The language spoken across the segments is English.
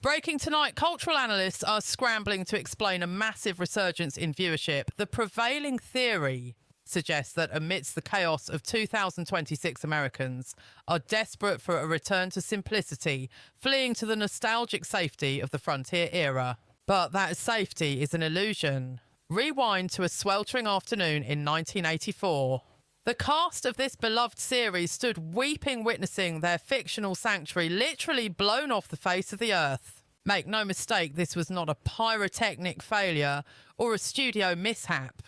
Breaking tonight, cultural analysts are scrambling to explain a massive resurgence in viewership. The prevailing theory suggests that amidst the chaos of 2026, Americans are desperate for a return to simplicity, fleeing to the nostalgic safety of the frontier era. But that safety is an illusion. Rewind to a sweltering afternoon in 1984. The cast of this beloved series stood weeping, witnessing their fictional sanctuary literally blown off the face of the earth. Make no mistake, this was not a pyrotechnic failure or a studio mishap.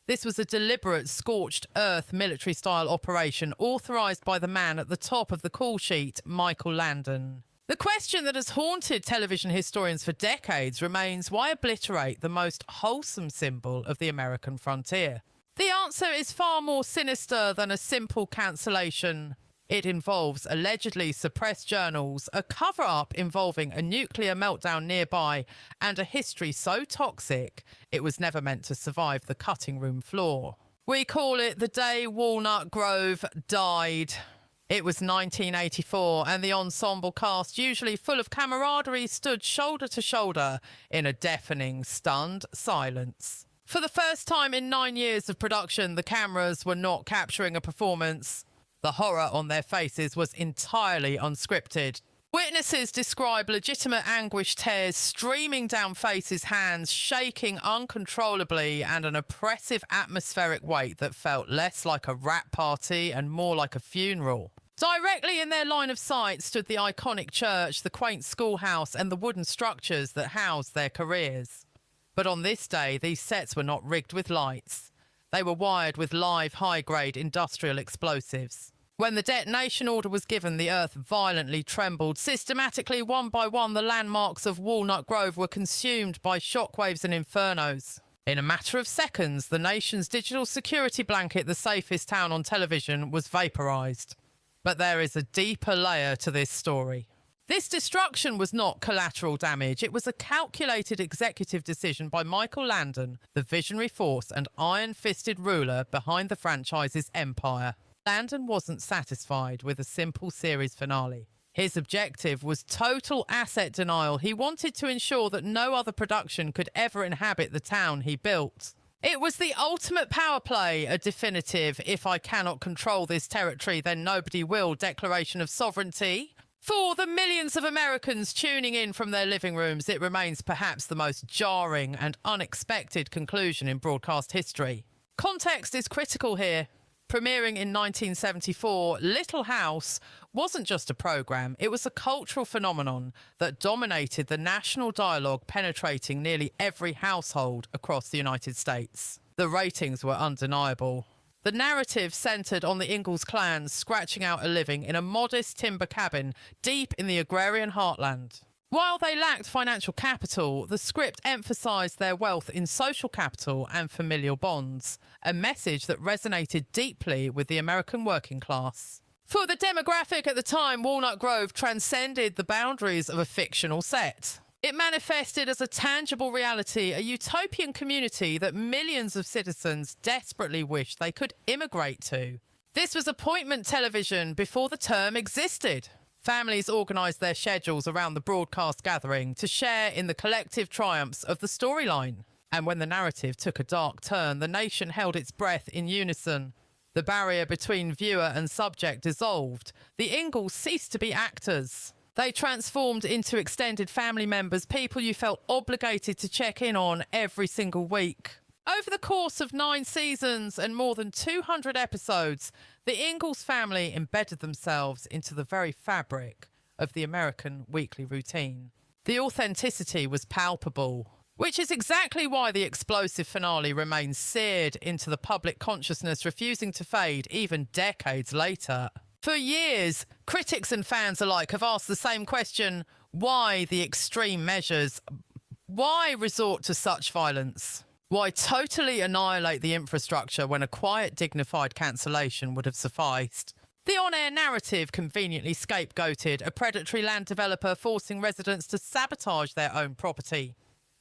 This was a deliberate scorched earth military-style operation authorised by the man at the top of the call sheet, Michael Landon. The question that has haunted television historians for decades remains, why obliterate the most wholesome symbol of the American frontier? The answer is far more sinister than a simple cancellation. It involves allegedly suppressed journals, a cover-up involving a nuclear meltdown nearby, and a history so toxic it was never meant to survive the cutting room floor. We call it the day Walnut Grove died. It was 1984, and the ensemble cast, usually full of camaraderie, stood shoulder to shoulder in a deafening, stunned silence. For the first time in 9 years of production, the cameras were not capturing a performance. The horror on their faces was entirely unscripted. Witnesses describe legitimate anguish, tears streaming down faces, hands shaking uncontrollably, and an oppressive atmospheric weight that felt less like a rap party and more like a funeral. Directly in their line of sight stood the iconic church, the quaint schoolhouse, and the wooden structures that housed their careers. But on this day, these sets were not rigged with lights. They were wired with live, high-grade industrial explosives. When the detonation order was given, the earth violently trembled. Systematically, one by one, the landmarks of Walnut Grove were consumed by shockwaves and infernos. In a matter of seconds, the nation's digital security blanket, the safest town on television, was vaporized. But there is a deeper layer to this story. This destruction was not collateral damage. It was a calculated executive decision by Michael Landon, the visionary force and iron-fisted ruler behind the franchise's empire. Landon wasn't satisfied with a simple series finale. His objective was total asset denial. He wanted to ensure that no other production could ever inhabit the town he built. It was the ultimate power play, a definitive, if I cannot control this territory, then nobody will declaration of sovereignty. For the millions of Americans tuning in from their living rooms, it remains perhaps the most jarring and unexpected conclusion in broadcast history. Context is critical here. Premiering in 1974, Little House wasn't just a programme, it was a cultural phenomenon that dominated the national dialogue, penetrating nearly every household across the United States. The ratings were undeniable. The narrative centred on the Ingalls clan scratching out a living in a modest timber cabin deep in the agrarian heartland. While they lacked financial capital, the script emphasised their wealth in social capital and familial bonds, a message that resonated deeply with the American working class. For the demographic at the time, Walnut Grove transcended the boundaries of a fictional set. It manifested as a tangible reality, a utopian community that millions of citizens desperately wished they could immigrate to. This was appointment television before the term existed. Families organised their schedules around the broadcast gathering to share in the collective triumphs of the storyline. And when the narrative took a dark turn, the nation held its breath in unison. The barrier between viewer and subject dissolved. The Ingalls ceased to be actors. They transformed into extended family members, people you felt obligated to check in on every single week. Over the course of 9 seasons and more than 200 episodes, the Ingalls family embedded themselves into the very fabric of the American weekly routine. The authenticity was palpable, which is exactly why the explosive finale remains seared into the public consciousness, refusing to fade even decades later. For years, critics and fans alike have asked the same question: why the extreme measures? Why resort to such violence? Why totally annihilate the infrastructure when a quiet, dignified cancellation would have sufficed? The on-air narrative conveniently scapegoated a predatory land developer forcing residents to sabotage their own property.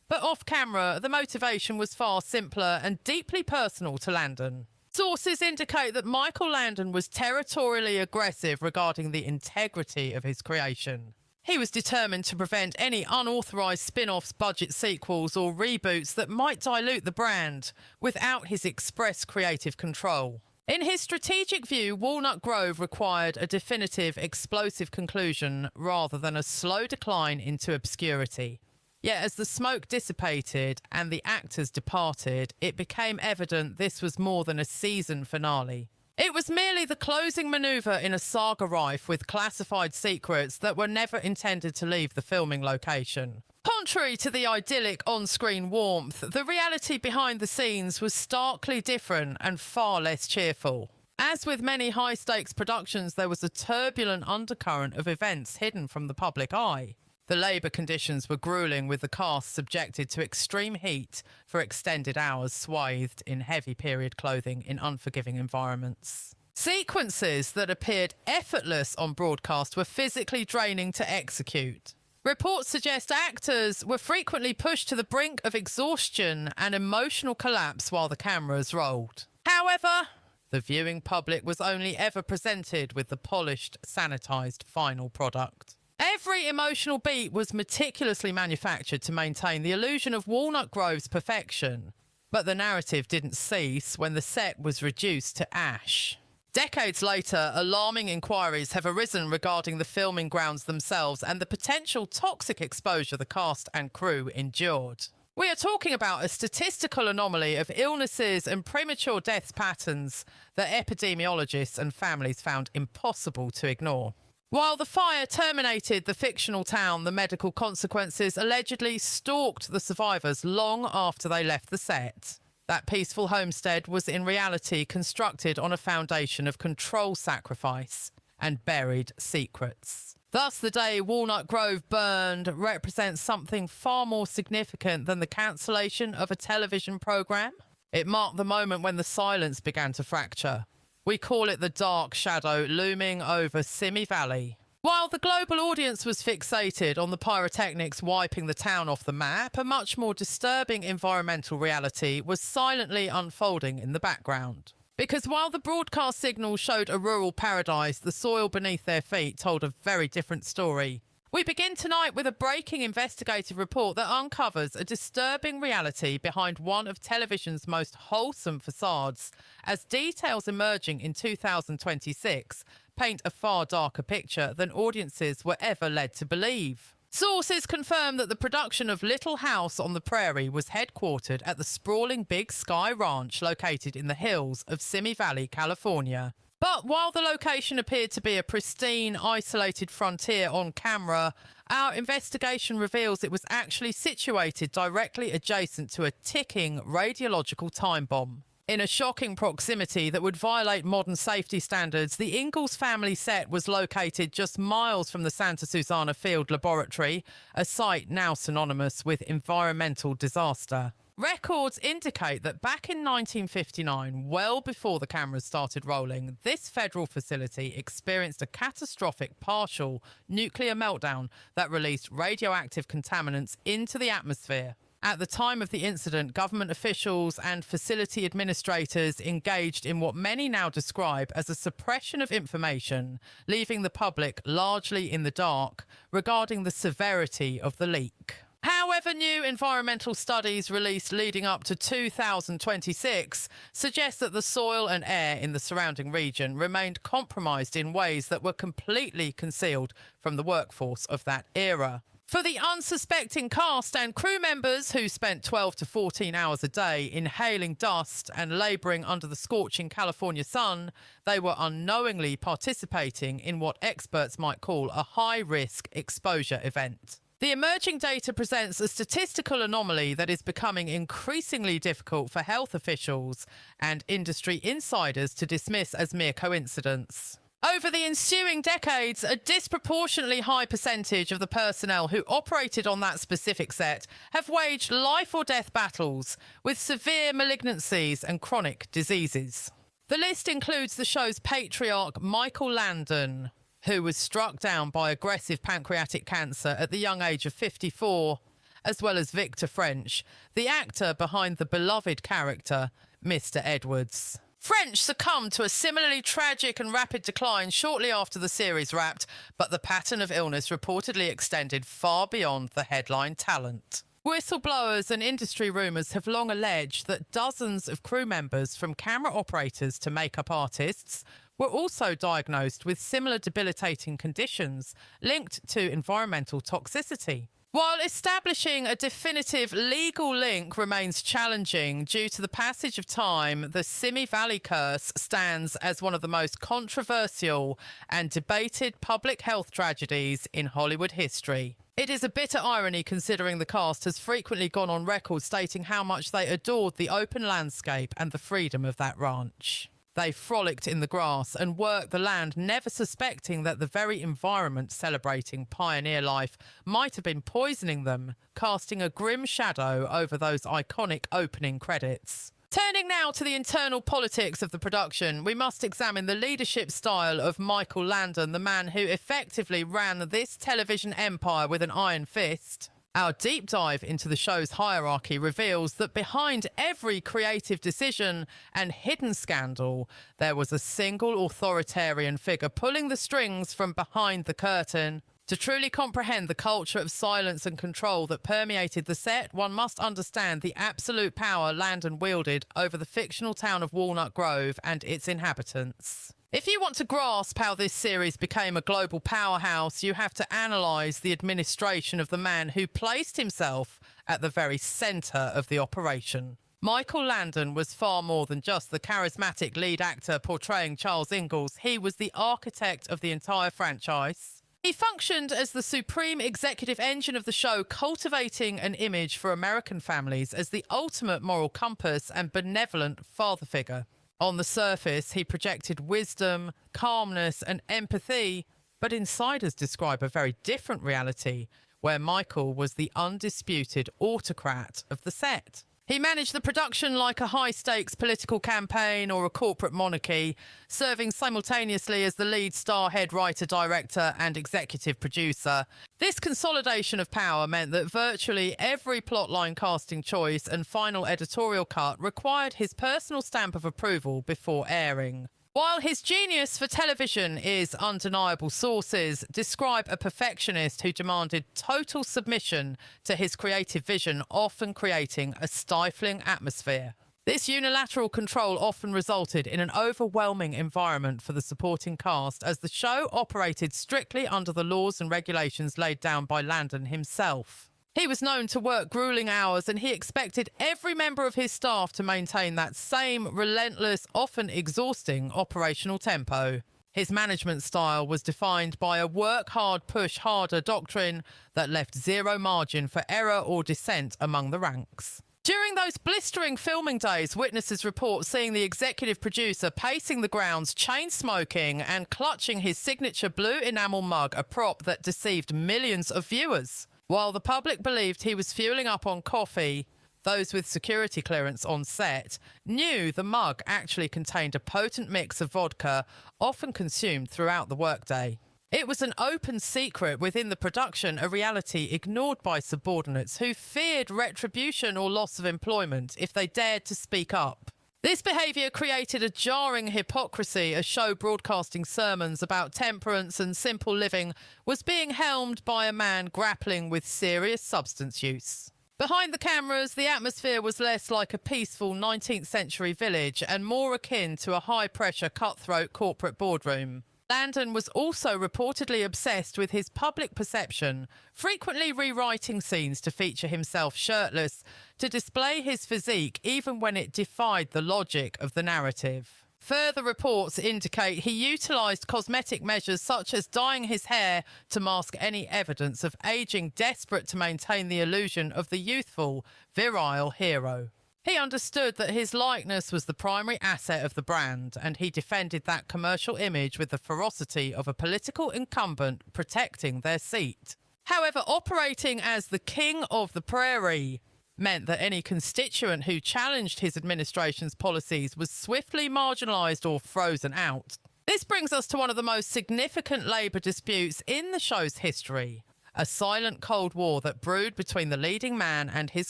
But off-camera, the motivation was far simpler and deeply personal to Landon. Sources indicate that Michael Landon was territorially aggressive regarding the integrity of his creation. He was determined to prevent any unauthorised spin-offs, budget sequels or reboots that might dilute the brand without his express creative control. In his strategic view, Walnut Grove required a definitive, explosive conclusion rather than a slow decline into obscurity. Yet as the smoke dissipated and the actors departed, it became evident this was more than a season finale. It was merely the closing manoeuvre in a saga rife with classified secrets that were never intended to leave the filming location. Contrary to the idyllic on-screen warmth, the reality behind the scenes was starkly different and far less cheerful. As with many high-stakes productions, there was a turbulent undercurrent of events hidden from the public eye. The labour conditions were gruelling, with the cast subjected to extreme heat for extended hours, swathed in heavy period clothing in unforgiving environments. Sequences that appeared effortless on broadcast were physically draining to execute. Reports suggest actors were frequently pushed to the brink of exhaustion and emotional collapse while the cameras rolled. However, the viewing public was only ever presented with the polished, sanitised final product. Every emotional beat was meticulously manufactured to maintain the illusion of Walnut Grove's perfection, but the narrative didn't cease when the set was reduced to ash. Decades later, alarming inquiries have arisen regarding the filming grounds themselves and the potential toxic exposure the cast and crew endured. We are talking about a statistical anomaly of illnesses and premature death patterns that epidemiologists and families found impossible to ignore. While the fire terminated the fictional town, the medical consequences allegedly stalked the survivors long after they left the set. That peaceful homestead was in reality constructed on a foundation of control sacrifice and buried secrets. Thus, the day Walnut Grove burned represents something far more significant than the cancellation of a television programme. It marked the moment when the silence began to fracture. We call it the dark shadow looming over Simi Valley. While the global audience was fixated on the pyrotechnics wiping the town off the map, a much more disturbing environmental reality was silently unfolding in the background. Because while the broadcast signal showed a rural paradise, the soil beneath their feet told a very different story. We begin tonight with a breaking investigative report that uncovers a disturbing reality behind one of television's most wholesome facades, as details emerging in 2026 paint a far darker picture than audiences were ever led to believe. Sources confirm that the production of Little House on the Prairie was headquartered at the sprawling Big Sky Ranch located in the hills of Simi Valley, California. But while the location appeared to be a pristine, isolated frontier on camera, our investigation reveals it was actually situated directly adjacent to a ticking radiological time bomb. In a shocking proximity that would violate modern safety standards, the Ingalls family set was located just miles from the Santa Susana Field Laboratory, a site now synonymous with environmental disaster. Records indicate that back in 1959, well before the cameras started rolling, this federal facility experienced a catastrophic partial nuclear meltdown that released radioactive contaminants into the atmosphere. At the time of the incident, government officials and facility administrators engaged in what many now describe as a suppression of information, leaving the public largely in the dark regarding the severity of the leak. However, new environmental studies released leading up to 2026 suggest that the soil and air in the surrounding region remained compromised in ways that were completely concealed from the workforce of that era. For the unsuspecting cast and crew members who spent 12 to 14 hours a day inhaling dust and labouring under the scorching California sun, they were unknowingly participating in what experts might call a high-risk exposure event. The emerging data presents a statistical anomaly that is becoming increasingly difficult for health officials and industry insiders to dismiss as mere coincidence. Over the ensuing decades, a disproportionately high percentage of the personnel who operated on that specific set have waged life or death battles with severe malignancies and chronic diseases. The list includes the show's patriarch Michael Landon, who was struck down by aggressive pancreatic cancer at the young age of 54, as well as Victor French, the actor behind the beloved character Mr. Edwards. French succumbed to a similarly tragic and rapid decline shortly after the series wrapped, but the pattern of illness reportedly extended far beyond the headline talent. Whistleblowers and industry rumours have long alleged that dozens of crew members, from camera operators to makeup artists, were also diagnosed with similar debilitating conditions linked to environmental toxicity. While establishing a definitive legal link remains challenging due to the passage of time, the Simi Valley curse stands as one of the most controversial and debated public health tragedies in Hollywood history. It is a bitter irony considering the cast has frequently gone on record stating how much they adored the open landscape and the freedom of that ranch. They frolicked in the grass and worked the land, never suspecting that the very environment celebrating pioneer life might have been poisoning them, casting a grim shadow over those iconic opening credits. Turning now to the internal politics of the production, we must examine the leadership style of Michael Landon, the man who effectively ran this television empire with an iron fist. Our deep dive into the show's hierarchy reveals that behind every creative decision and hidden scandal, there was a single authoritarian figure pulling the strings from behind the curtain. To truly comprehend the culture of silence and control that permeated the set, one must understand the absolute power Landon wielded over the fictional town of Walnut Grove and its inhabitants. If you want to grasp how this series became a global powerhouse, you have to analyse the administration of the man who placed himself at the very centre of the operation. Michael Landon was far more than just the charismatic lead actor portraying Charles Ingalls. He was the architect of the entire franchise. He functioned as the supreme executive engine of the show, cultivating an image for American families as the ultimate moral compass and benevolent father figure. On the surface, he projected wisdom, calmness and empathy, but insiders describe a very different reality, where Michael was the undisputed autocrat of the set. He managed the production like a high-stakes political campaign or a corporate monarchy, serving simultaneously as the lead star, head writer, director and executive producer. This consolidation of power meant that virtually every plotline casting choice and final editorial cut required his personal stamp of approval before airing. While his genius for television is undeniable, sources describe a perfectionist who demanded total submission to his creative vision, often creating a stifling atmosphere. This unilateral control often resulted in an overwhelming environment for the supporting cast, as the show operated strictly under the laws and regulations laid down by Landon himself. He was known to work grueling hours, and he expected every member of his staff to maintain that same relentless, often exhausting operational tempo. His management style was defined by a work hard, push harder doctrine that left zero margin for error or dissent among the ranks. During those blistering filming days, witnesses report seeing the executive producer pacing the grounds, chain-smoking and clutching his signature blue enamel mug, a prop that deceived millions of viewers. While the public believed he was fueling up on coffee, those with security clearance on set knew the mug actually contained a potent mix of vodka, often consumed throughout the workday. It was an open secret within the production, a reality ignored by subordinates who feared retribution or loss of employment if they dared to speak up. This behaviour created a jarring hypocrisy. A show broadcasting sermons about temperance and simple living was being helmed by a man grappling with serious substance use. Behind the cameras, the atmosphere was less like a peaceful 19th century village and more akin to a high-pressure, cutthroat corporate boardroom. Landon was also reportedly obsessed with his public perception, frequently rewriting scenes to feature himself shirtless to display his physique even when it defied the logic of the narrative. Further reports indicate he utilised cosmetic measures such as dyeing his hair to mask any evidence of ageing, desperate to maintain the illusion of the youthful, virile hero. He understood that his likeness was the primary asset of the brand, and he defended that commercial image with the ferocity of a political incumbent protecting their seat. However, operating as the king of the prairie meant that any constituent who challenged his administration's policies was swiftly marginalised or frozen out. This brings us to one of the most significant labour disputes in the show's history, a silent Cold War that brewed between the leading man and his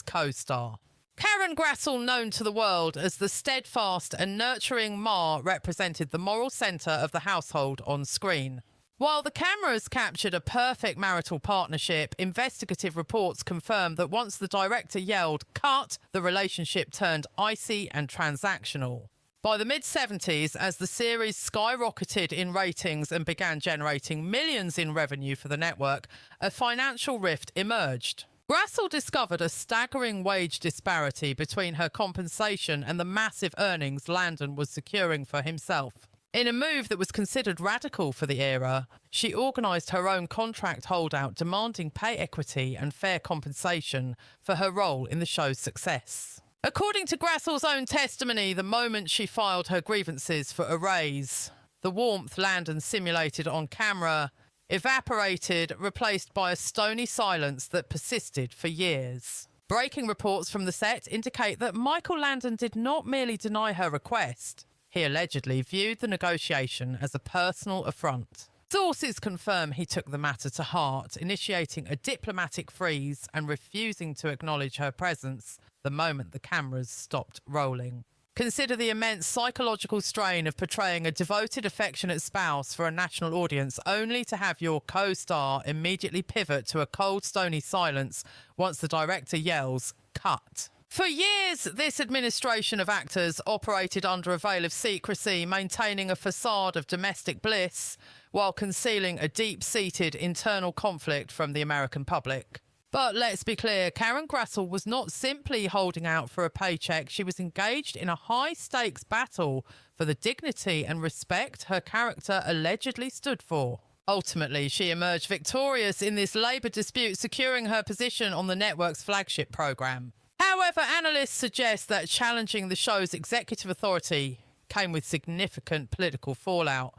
co-star. Karen Grassel, known to the world as the steadfast and nurturing Ma, represented the moral centre of the household on screen. While the cameras captured a perfect marital partnership, investigative reports confirmed that once the director yelled, "Cut!" the relationship turned icy and transactional. By the mid-70s, as the series skyrocketed in ratings and began generating millions in revenue for the network, a financial rift emerged. Grassel discovered a staggering wage disparity between her compensation and the massive earnings Landon was securing for himself. In a move that was considered radical for the era, she organised her own contract holdout demanding pay equity and fair compensation for her role in the show's success. According to Grassel's own testimony, the moment she filed her grievances for a raise, the warmth Landon simulated on camera evaporated, replaced by a stony silence that persisted for years. Breaking reports from the set indicate that Michael Landon did not merely deny her request. He allegedly viewed the negotiation as a personal affront. Sources confirm he took the matter to heart, initiating a diplomatic freeze and refusing to acknowledge her presence the moment the cameras stopped rolling. Consider the immense psychological strain of portraying a devoted, affectionate spouse for a national audience only to have your co-star immediately pivot to a cold, stony silence once the director yells, "Cut." For years, this administration of actors operated under a veil of secrecy, maintaining a facade of domestic bliss while concealing a deep-seated internal conflict from the American public. But let's be clear, Karen Grassel was not simply holding out for a paycheck. She was engaged in a high-stakes battle for the dignity and respect her character allegedly stood for. Ultimately, she emerged victorious in this labour dispute, securing her position on the network's flagship programme. However, analysts suggest that challenging the show's executive authority came with significant political fallout.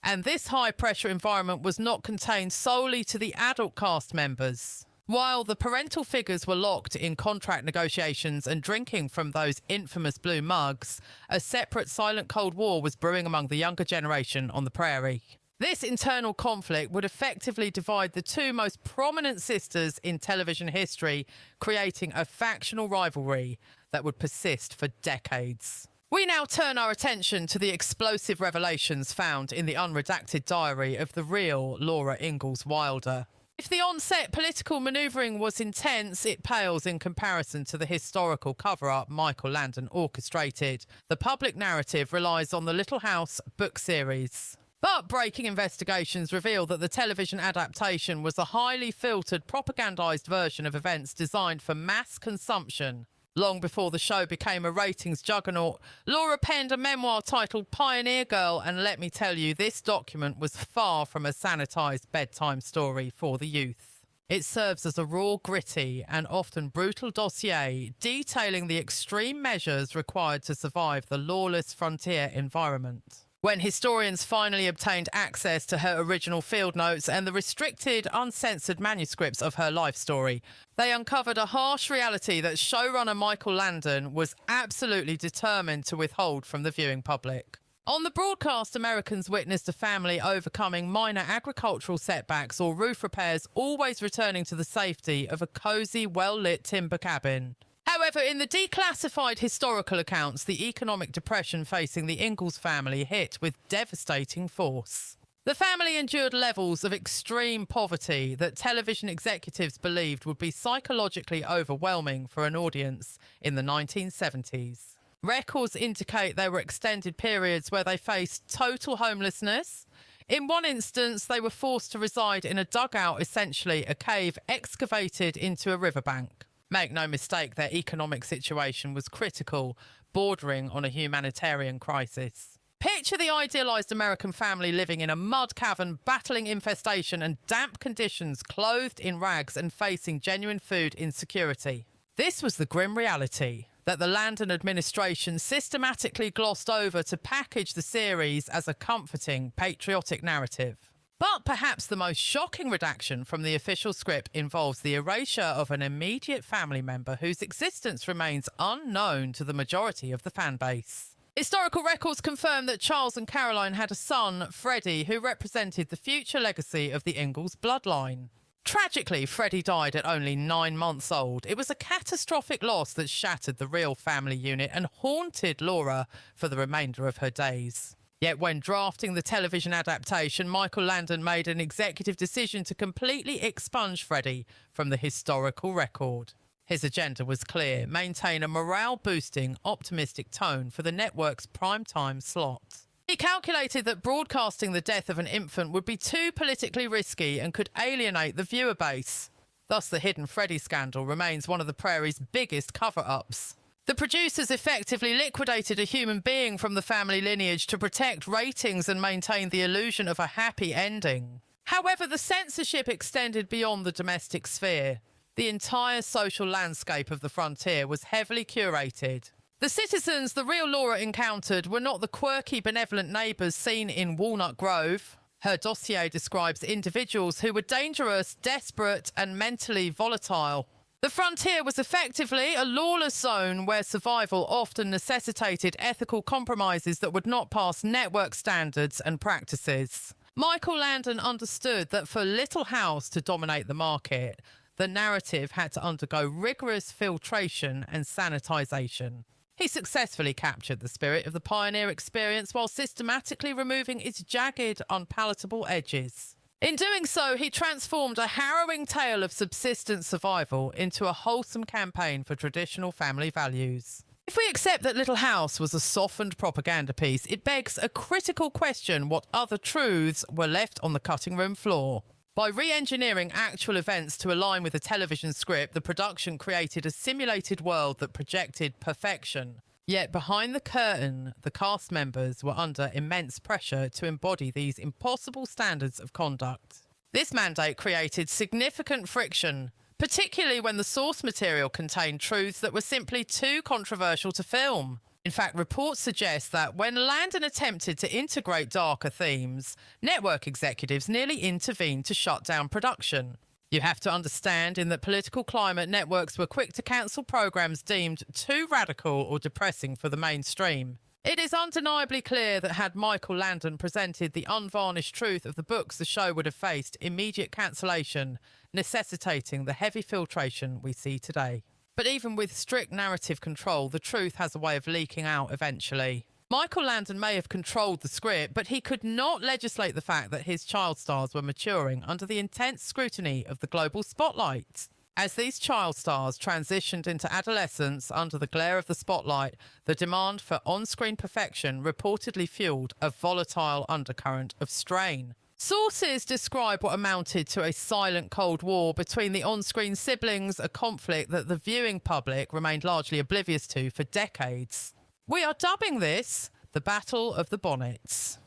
And this high-pressure environment was not contained solely to the adult cast members. While the parental figures were locked in contract negotiations and drinking from those infamous blue mugs, a separate silent Cold War was brewing among the younger generation on the prairie. This internal conflict would effectively divide the two most prominent sisters in television history, creating a factional rivalry that would persist for decades. We now turn our attention to the explosive revelations found in the unredacted diary of the real Laura Ingalls Wilder. If the on-set political manoeuvring was intense, it pales in comparison to the historical cover-up Michael Landon orchestrated. The public narrative relies on the Little House book series. But breaking investigations reveal that the television adaptation was a highly filtered, propagandized version of events designed for mass consumption. Long before the show became a ratings juggernaut, Laura penned a memoir titled Pioneer Girl, and let me tell you, this document was far from a sanitized bedtime story for the youth. It serves as a raw, gritty, and often brutal dossier detailing the extreme measures required to survive the lawless frontier environment. When historians finally obtained access to her original field notes and the restricted, uncensored manuscripts of her life story, they uncovered a harsh reality that showrunner Michael Landon was absolutely determined to withhold from the viewing public. On the broadcast, Americans witnessed a family overcoming minor agricultural setbacks or roof repairs, always returning to the safety of a cosy, well-lit timber cabin. However, in the declassified historical accounts, the economic depression facing the Ingalls family hit with devastating force. The family endured levels of extreme poverty that television executives believed would be psychologically overwhelming for an audience in the 1970s. Records indicate there were extended periods where they faced total homelessness. In one instance, they were forced to reside in a dugout, essentially a cave excavated into a riverbank. Make no mistake, their economic situation was critical, bordering on a humanitarian crisis. Picture the idealized American family living in a mud cavern, battling infestation and damp conditions, clothed in rags and facing genuine food insecurity. This was the grim reality that the Landon administration systematically glossed over to package the series as a comforting, patriotic narrative. But perhaps the most shocking redaction from the official script involves the erasure of an immediate family member whose existence remains unknown to the majority of the fan base. Historical records confirm that Charles and Caroline had a son, Freddie, who represented the future legacy of the Ingalls bloodline. Tragically, Freddie died at only 9 months old. It was a catastrophic loss that shattered the real family unit and haunted Laura for the remainder of her days. Yet when drafting the television adaptation, Michael Landon made an executive decision to completely expunge Freddie from the historical record. His agenda was clear: maintain a morale-boosting, optimistic tone for the network's primetime slot. He calculated that broadcasting the death of an infant would be too politically risky and could alienate the viewer base. Thus, the Hidden Freddie scandal remains one of the Prairie's biggest cover-ups. The producers effectively liquidated a human being from the family lineage to protect ratings and maintain the illusion of a happy ending. However, the censorship extended beyond the domestic sphere. The entire social landscape of the frontier was heavily curated. The citizens the real Laura encountered were not the quirky, benevolent neighbours seen in Walnut Grove. Her dossier describes individuals who were dangerous, desperate and mentally volatile. The frontier was effectively a lawless zone where survival often necessitated ethical compromises that would not pass network standards and practices. Michael Landon understood that for Little House to dominate the market, the narrative had to undergo rigorous filtration and sanitisation. He successfully captured the spirit of the pioneer experience while systematically removing its jagged, unpalatable edges. In doing so, he transformed a harrowing tale of subsistence survival into a wholesome campaign for traditional family values. If we accept that Little House was a softened propaganda piece, it begs a critical question: what other truths were left on the cutting room floor? By re-engineering actual events to align with a television script, the production created a simulated world that projected perfection. Yet behind the curtain, the cast members were under immense pressure to embody these impossible standards of conduct. This mandate created significant friction, particularly when the source material contained truths that were simply too controversial to film. In fact, reports suggest that when Landon attempted to integrate darker themes, network executives nearly intervened to shut down production. You have to understand, in that political climate, networks were quick to cancel programs deemed too radical or depressing for the mainstream. It is undeniably clear that had Michael Landon presented the unvarnished truth of the books, the show would have faced immediate cancellation, necessitating the heavy filtration we see today. But even with strict narrative control, the truth has a way of leaking out eventually. Michael Landon may have controlled the script, but he could not legislate the fact that his child stars were maturing under the intense scrutiny of the global spotlight. As these child stars transitioned into adolescence under the glare of the spotlight, the demand for on-screen perfection reportedly fueled a volatile undercurrent of strain. Sources describe what amounted to a silent Cold War between the on-screen siblings, a conflict that the viewing public remained largely oblivious to for decades. We are dubbing this the Battle of the Bonnets.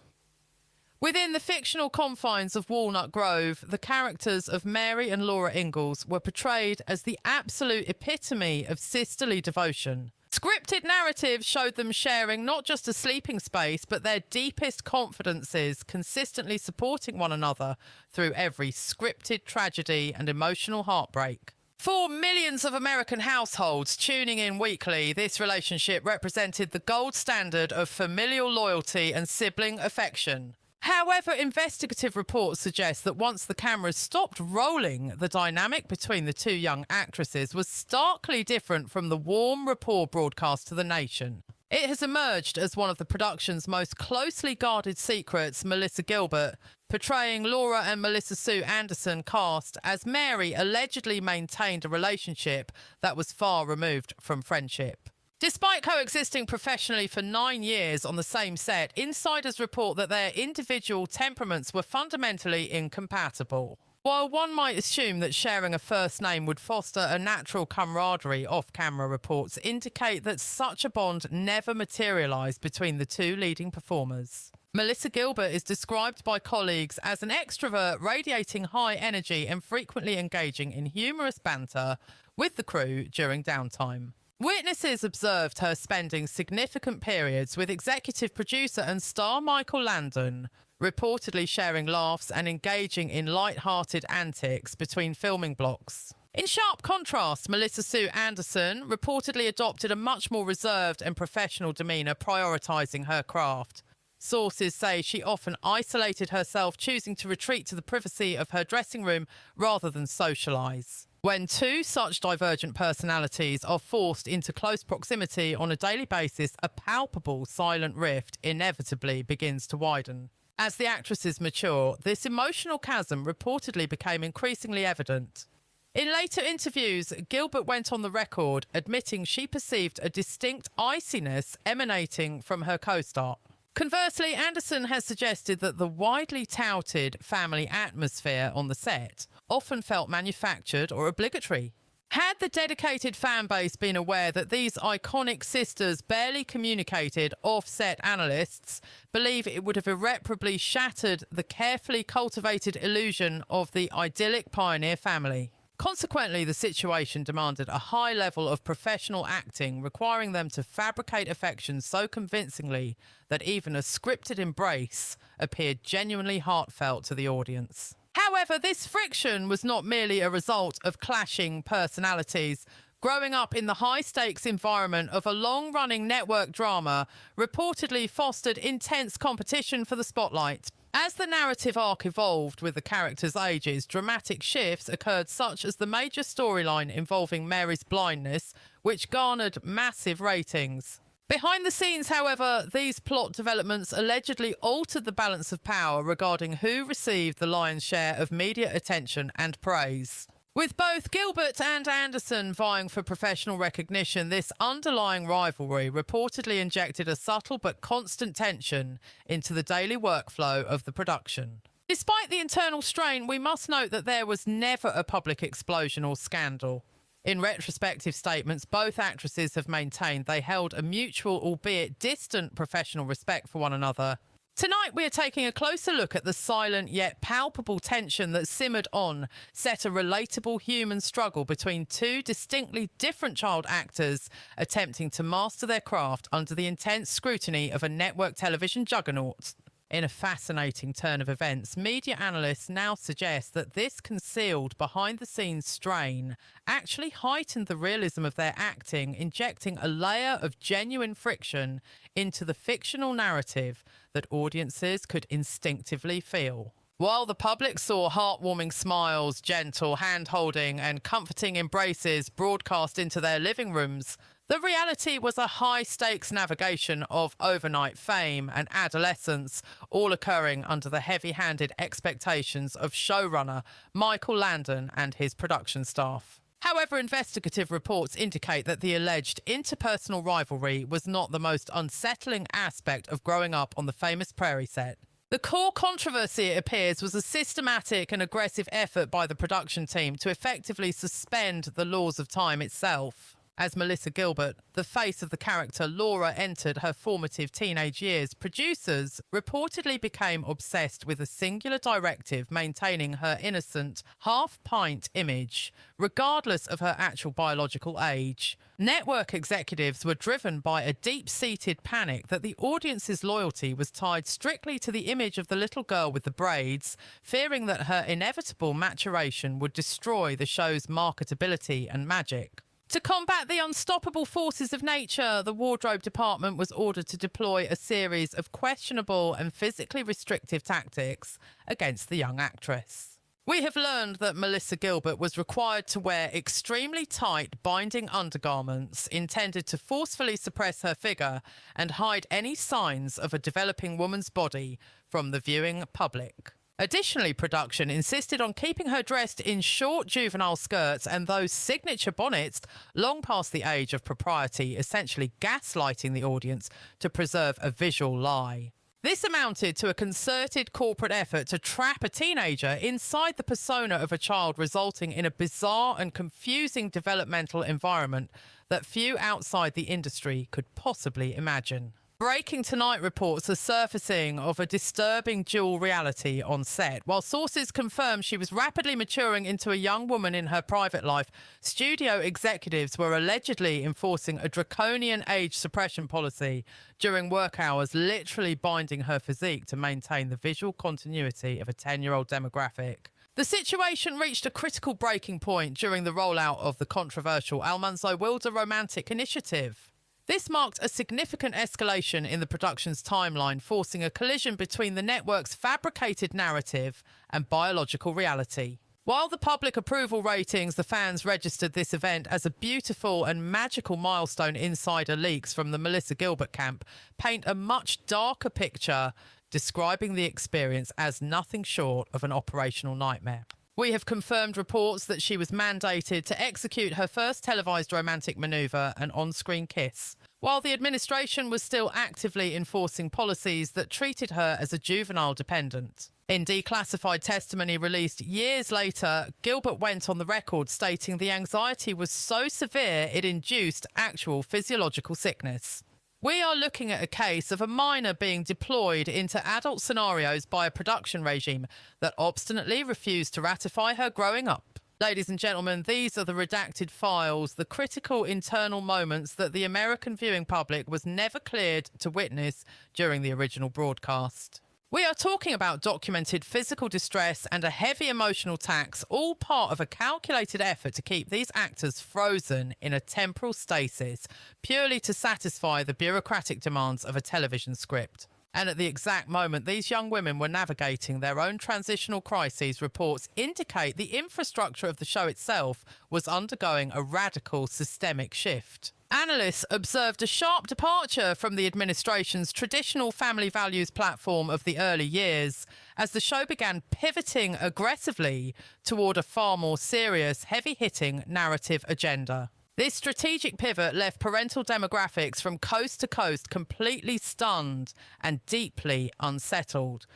Within the fictional confines of Walnut Grove, the characters of Mary and Laura Ingalls were portrayed as the absolute epitome of sisterly devotion. Scripted narratives showed them sharing not just a sleeping space, but their deepest confidences, consistently supporting one another through every scripted tragedy and emotional heartbreak. For millions of American households tuning in weekly, this relationship represented the gold standard of familial loyalty and sibling affection. However, investigative reports suggest that once the cameras stopped rolling, the dynamic between the two young actresses was starkly different from the warm rapport broadcast to the nation. It has emerged as one of the production's most closely guarded secrets, Melissa Gilbert, portraying Laura and Melissa Sue Anderson, cast as Mary, allegedly maintained a relationship that was far removed from friendship. Despite coexisting professionally for 9 years on the same set, insiders report that their individual temperaments were fundamentally incompatible. While one might assume that sharing a first name would foster a natural camaraderie, off-camera reports indicate that such a bond never materialised between the two leading performers. Melissa Gilbert is described by colleagues as an extrovert radiating high energy and frequently engaging in humorous banter with the crew during downtime. Witnesses observed her spending significant periods with executive producer and star Michael Landon, reportedly sharing laughs and engaging in light-hearted antics between filming blocks. In sharp contrast, Melissa Sue Anderson reportedly adopted a much more reserved and professional demeanour, prioritising her craft. Sources say she often isolated herself, choosing to retreat to the privacy of her dressing room rather than socialise. When two such divergent personalities are forced into close proximity on a daily basis, a palpable silent rift inevitably begins to widen. As the actresses mature, this emotional chasm reportedly became increasingly evident. In later interviews, Gilbert went on the record admitting she perceived a distinct iciness emanating from her co-star. Conversely, Anderson has suggested that the widely touted family atmosphere on the set often felt manufactured or obligatory. Had the dedicated fan base been aware that these iconic sisters barely communicated, off-set analysts believe it would have irreparably shattered the carefully cultivated illusion of the idyllic pioneer family. Consequently, the situation demanded a high level of professional acting, requiring them to fabricate affection so convincingly that even a scripted embrace appeared genuinely heartfelt to the audience. However, this friction was not merely a result of clashing personalities. Growing up in the high-stakes environment of a long-running network drama reportedly fostered intense competition for the spotlight. As the narrative arc evolved with the characters' ages, dramatic shifts occurred, such as the major storyline involving Mary's blindness, which garnered massive ratings. Behind the scenes, however, these plot developments allegedly altered the balance of power regarding who received the lion's share of media attention and praise. With both Gilbert and Anderson vying for professional recognition, this underlying rivalry reportedly injected a subtle but constant tension into the daily workflow of the production. Despite the internal strain, we must note that there was never a public explosion or scandal. In retrospective statements, both actresses have maintained they held a mutual, albeit distant, professional respect for one another. Tonight, we are taking a closer look at the silent yet palpable tension that simmered on, set a relatable human struggle between two distinctly different child actors attempting to master their craft under the intense scrutiny of a network television juggernaut. In a fascinating turn of events, media analysts now suggest that this concealed behind-the-scenes strain actually heightened the realism of their acting, injecting a layer of genuine friction into the fictional narrative that audiences could instinctively feel. While the public saw heartwarming smiles, gentle hand-holding and comforting embraces broadcast into their living rooms, the reality was a high-stakes navigation of overnight fame and adolescence, all occurring under the heavy-handed expectations of showrunner Michael Landon and his production staff. However, investigative reports indicate that the alleged interpersonal rivalry was not the most unsettling aspect of growing up on the famous Prairie set. The core controversy, it appears, was a systematic and aggressive effort by the production team to effectively suspend the laws of time itself. As Melissa Gilbert, the face of the character Laura, entered her formative teenage years, producers reportedly became obsessed with a singular directive maintaining her innocent, half-pint image, regardless of her actual biological age. Network executives were driven by a deep-seated panic that the audience's loyalty was tied strictly to the image of the little girl with the braids, fearing that her inevitable maturation would destroy the show's marketability and magic. To combat the unstoppable forces of nature, the wardrobe department was ordered to deploy a series of questionable and physically restrictive tactics against the young actress. We have learned that Melissa Gilbert was required to wear extremely tight binding undergarments intended to forcefully suppress her figure and hide any signs of a developing woman's body from the viewing public. Additionally, production insisted on keeping her dressed in short juvenile skirts and those signature bonnets long past the age of propriety, essentially gaslighting the audience to preserve a visual lie. This amounted to a concerted corporate effort to trap a teenager inside the persona of a child, resulting in a bizarre and confusing developmental environment that few outside the industry could possibly imagine. Breaking Tonight reports the surfacing of a disturbing dual reality on set. While sources confirm she was rapidly maturing into a young woman in her private life, studio executives were allegedly enforcing a draconian age suppression policy during work hours, literally binding her physique to maintain the visual continuity of a 10-year-old demographic. The situation reached a critical breaking point during the rollout of the controversial Almanzo Wilder romantic initiative. This marked a significant escalation in the production's timeline, forcing a collision between the network's fabricated narrative and biological reality. While the public approval ratings, the fans registered this event as a beautiful and magical milestone, insider leaks from the Melissa Gilbert camp paint a much darker picture, describing the experience as nothing short of an operational nightmare. We have confirmed reports that she was mandated to execute her first televised romantic manoeuvre, an on-screen kiss, while the administration was still actively enforcing policies that treated her as a juvenile dependent. In declassified testimony released years later, Gilbert went on the record stating the anxiety was so severe it induced actual physiological sickness. We are looking at a case of a minor being deployed into adult scenarios by a production regime that obstinately refused to ratify her growing up. Ladies and gentlemen, these are the redacted files, the critical internal moments that the American viewing public was never cleared to witness during the original broadcast. We are talking about documented physical distress and a heavy emotional tax, all part of a calculated effort to keep these actors frozen in a temporal stasis, purely to satisfy the bureaucratic demands of a television script. And at the exact moment these young women were navigating their own transitional crises, reports indicate the infrastructure of the show itself was undergoing a radical systemic shift. Analysts observed a sharp departure from the administration's traditional family values platform of the early years as the show began pivoting aggressively toward a far more serious, heavy-hitting narrative agenda. This strategic pivot left parental demographics from coast to coast completely stunned and deeply unsettled.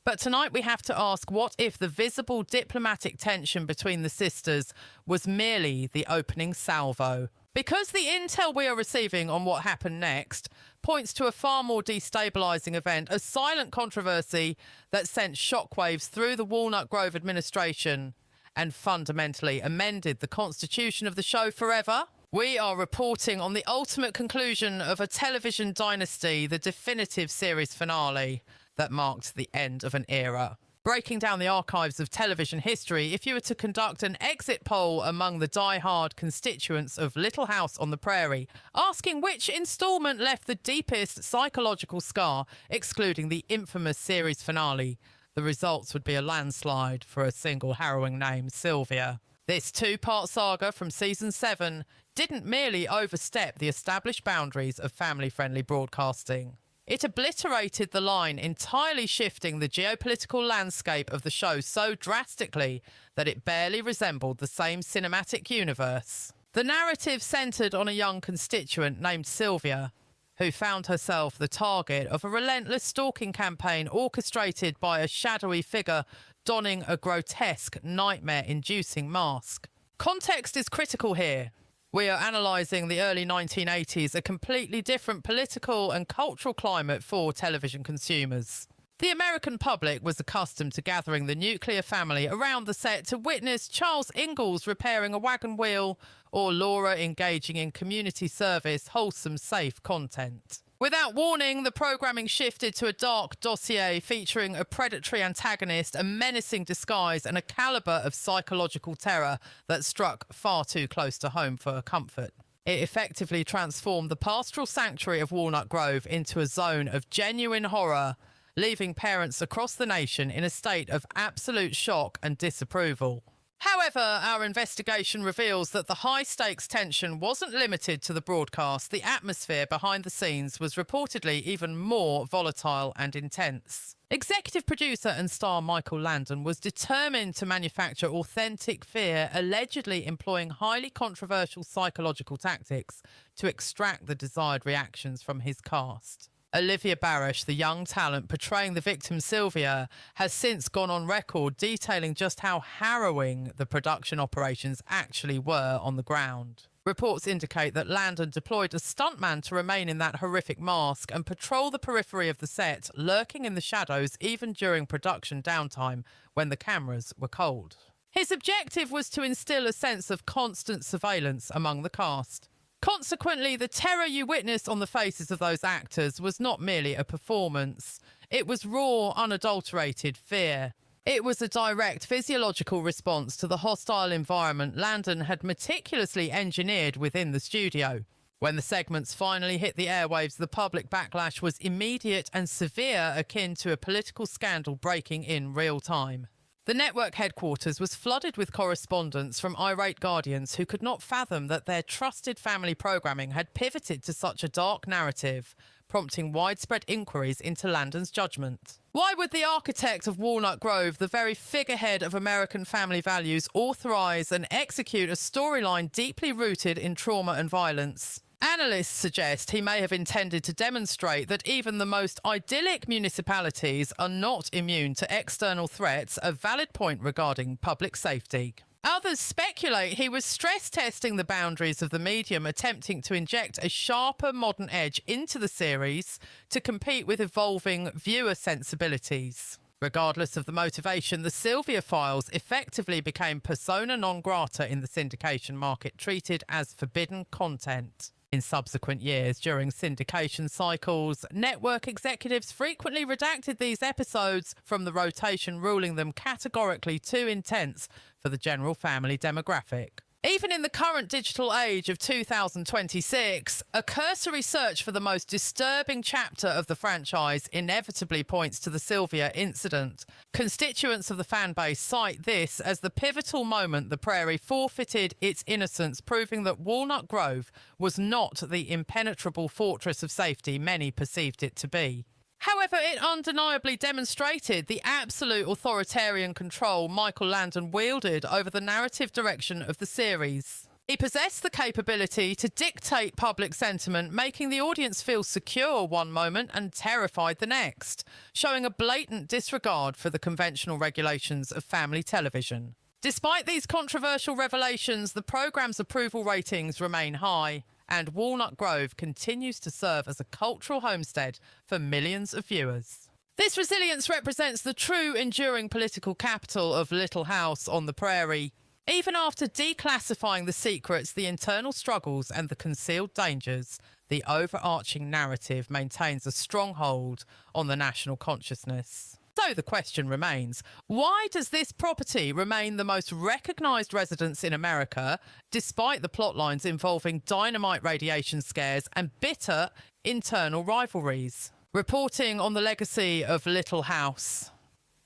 But tonight we have to ask, what if the visible diplomatic tension between the sisters was merely the opening salvo? Because the intel we are receiving on what happened next points to a far more destabilising event, a silent controversy that sent shockwaves through the Walnut Grove administration and fundamentally amended the constitution of the show forever. We are reporting on the ultimate conclusion of a television dynasty, the definitive series finale that marked the end of an era. Breaking down the archives of television history, if you were to conduct an exit poll among the die-hard constituents of Little House on the Prairie, asking which instalment left the deepest psychological scar, excluding the infamous series finale, the results would be a landslide for a single harrowing name, Sylvia. This two-part saga from season 7 didn't merely overstep the established boundaries of family-friendly broadcasting. It obliterated the line, entirely shifting the geopolitical landscape of the show so drastically that it barely resembled the same cinematic universe. The narrative centred on a young constituent named Sylvia, who found herself the target of a relentless stalking campaign orchestrated by a shadowy figure donning a grotesque, nightmare-inducing mask. Context is critical here. We are analysing the early 1980s, a completely different political and cultural climate for television consumers. The American public was accustomed to gathering the nuclear family around the set to witness Charles Ingalls repairing a wagon wheel or Laura engaging in community service, wholesome, safe content. Without warning, the programming shifted to a dark dossier featuring a predatory antagonist, a menacing disguise, and a calibre of psychological terror that struck far too close to home for comfort. It effectively transformed the pastoral sanctuary of Walnut Grove into a zone of genuine horror, leaving parents across the nation in a state of absolute shock and disapproval. However, our investigation reveals that the high-stakes tension wasn't limited to the broadcast. The atmosphere behind the scenes was reportedly even more volatile and intense. Executive producer and star Michael Landon was determined to manufacture authentic fear, allegedly employing highly controversial psychological tactics to extract the desired reactions from his cast. Olivia Barish, the young talent portraying the victim Sylvia, has since gone on record detailing just how harrowing the production operations actually were on the ground. Reports indicate that Landon deployed a stuntman to remain in that horrific mask and patrol the periphery of the set, lurking in the shadows even during production downtime when the cameras were cold. His objective was to instill a sense of constant surveillance among the cast. Consequently, the terror you witnessed on the faces of those actors was not merely a performance. It was raw, unadulterated fear. It was a direct physiological response to the hostile environment Landon had meticulously engineered within the studio. When the segments finally hit the airwaves, the public backlash was immediate and severe, akin to a political scandal breaking in real time. The network headquarters was flooded with correspondence from irate Guardians who could not fathom that their trusted family programming had pivoted to such a dark narrative, prompting widespread inquiries into Landon's judgment. Why would the architect of Walnut Grove, the very figurehead of American family values, authorise and execute a storyline deeply rooted in trauma and violence? Analysts suggest he may have intended to demonstrate that even the most idyllic municipalities are not immune to external threats, a valid point regarding public safety. Others speculate he was stress-testing the boundaries of the medium, attempting to inject a sharper modern edge into the series to compete with evolving viewer sensibilities. Regardless of the motivation, the Sylvia Files effectively became persona non grata in the syndication market, treated as forbidden content. In subsequent years, during syndication cycles, network executives frequently redacted these episodes from the rotation, ruling them categorically too intense for the general family demographic. Even in the current digital age of 2026, a cursory search for the most disturbing chapter of the franchise inevitably points to the Sylvia incident. Constituents of the fanbase cite this as the pivotal moment the Prairie forfeited its innocence, proving that Walnut Grove was not the impenetrable fortress of safety many perceived it to be. However, it undeniably demonstrated the absolute authoritarian control Michael Landon wielded over the narrative direction of the series. He possessed the capability to dictate public sentiment, making the audience feel secure one moment and terrified the next, showing a blatant disregard for the conventional regulations of family television. Despite these controversial revelations, the programme's approval ratings remain high, and Walnut Grove continues to serve as a cultural homestead for millions of viewers. This resilience represents the true enduring political capital of Little House on the Prairie. Even after declassifying the secrets, the internal struggles and the concealed dangers, the overarching narrative maintains a stronghold on the national consciousness. So the question remains, why does this property remain the most recognised residence in America, despite the plotlines involving dynamite radiation scares and bitter internal rivalries? Reporting on the legacy of Little House.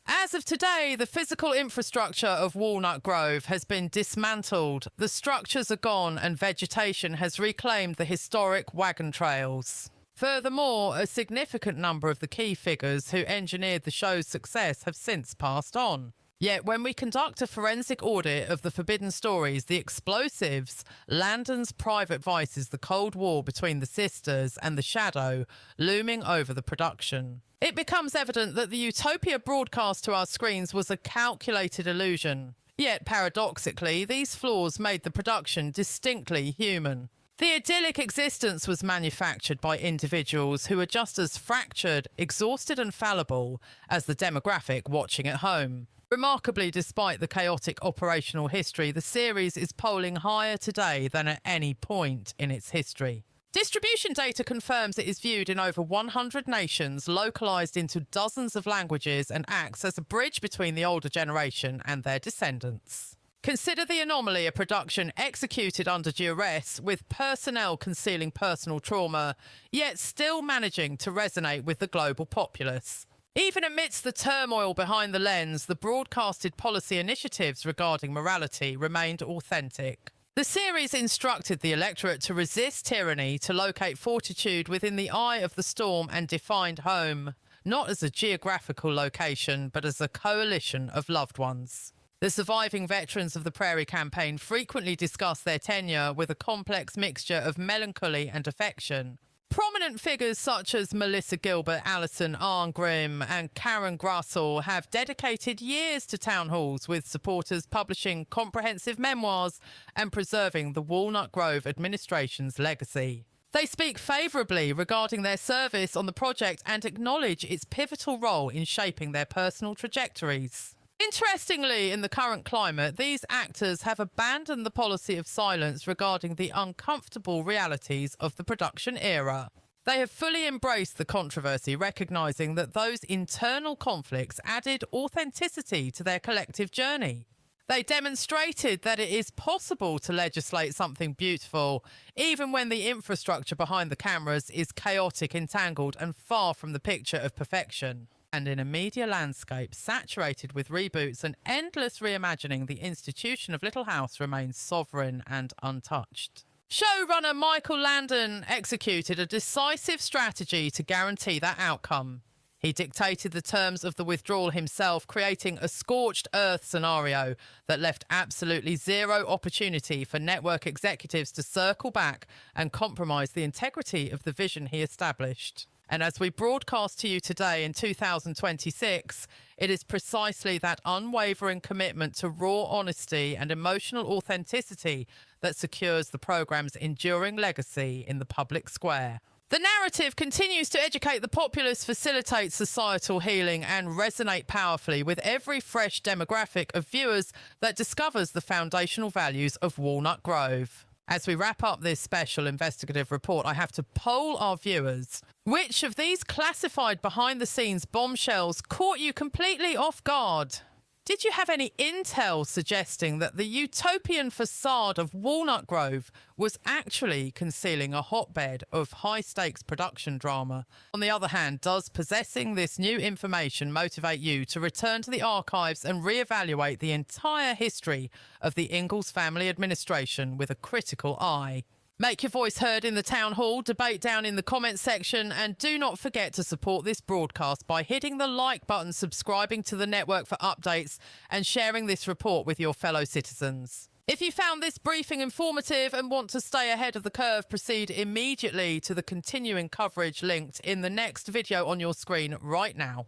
As of today, the physical infrastructure of Walnut Grove has been dismantled. The structures are gone and vegetation has reclaimed the historic wagon trails. Furthermore, a significant number of the key figures who engineered the show's success have since passed on. Yet when we conduct a forensic audit of the forbidden stories, the explosives, Landon's private vices, the Cold War between the sisters, and the shadow looming over the production, it becomes evident that the utopia broadcast to our screens was a calculated illusion. Yet paradoxically, these flaws made the production distinctly human. The idyllic existence was manufactured by individuals who are just as fractured, exhausted and fallible as the demographic watching at home. Remarkably, despite the chaotic operational history, the series is polling higher today than at any point in its history. Distribution data confirms it is viewed in over 100 nations, localised into dozens of languages, and acts as a bridge between the older generation and their descendants. Consider the anomaly, a production executed under duress, with personnel concealing personal trauma, yet still managing to resonate with the global populace. Even amidst the turmoil behind the lens, the broadcasted policy initiatives regarding morality remained authentic. The series instructed the electorate to resist tyranny, to locate fortitude within the eye of the storm and defined home, not as a geographical location, but as a coalition of loved ones. The surviving veterans of the Prairie campaign frequently discuss their tenure with a complex mixture of melancholy and affection. Prominent figures such as Melissa Gilbert, Alison Arngrim and Karen Grassel have dedicated years to town halls, with supporters publishing comprehensive memoirs and preserving the Walnut Grove administration's legacy. They speak favourably regarding their service on the project and acknowledge its pivotal role in shaping their personal trajectories. Interestingly, in the current climate, these actors have abandoned the policy of silence regarding the uncomfortable realities of the production era. They have fully embraced the controversy, recognising that those internal conflicts added authenticity to their collective journey. They demonstrated that it is possible to legislate something beautiful, even when the infrastructure behind the cameras is chaotic, entangled, and far from the picture of perfection. And in a media landscape saturated with reboots and endless reimagining, the institution of Little House remains sovereign and untouched. Showrunner Michael Landon executed a decisive strategy to guarantee that outcome. He dictated the terms of the withdrawal himself, creating a scorched earth scenario that left absolutely zero opportunity for network executives to circle back and compromise the integrity of the vision he established. And as we broadcast to you today in 2026, it is precisely that unwavering commitment to raw honesty and emotional authenticity that secures the programme's enduring legacy in the public square. The narrative continues to educate the populace, facilitate societal healing, and resonate powerfully with every fresh demographic of viewers that discovers the foundational values of Walnut Grove. As we wrap up this special investigative report, I have to poll our viewers. Which of these classified behind-the-scenes bombshells caught you completely off guard? Did you have any intel suggesting that the utopian facade of Walnut Grove was actually concealing a hotbed of high-stakes production drama? On the other hand, does possessing this new information motivate you to return to the archives and reevaluate the entire history of the Ingalls family administration with a critical eye? Make your voice heard in the town hall, debate down in the comments section, and do not forget to support this broadcast by hitting the like button, subscribing to the network for updates, and sharing this report with your fellow citizens. If you found this briefing informative and want to stay ahead of the curve, proceed immediately to the continuing coverage linked in the next video on your screen right now.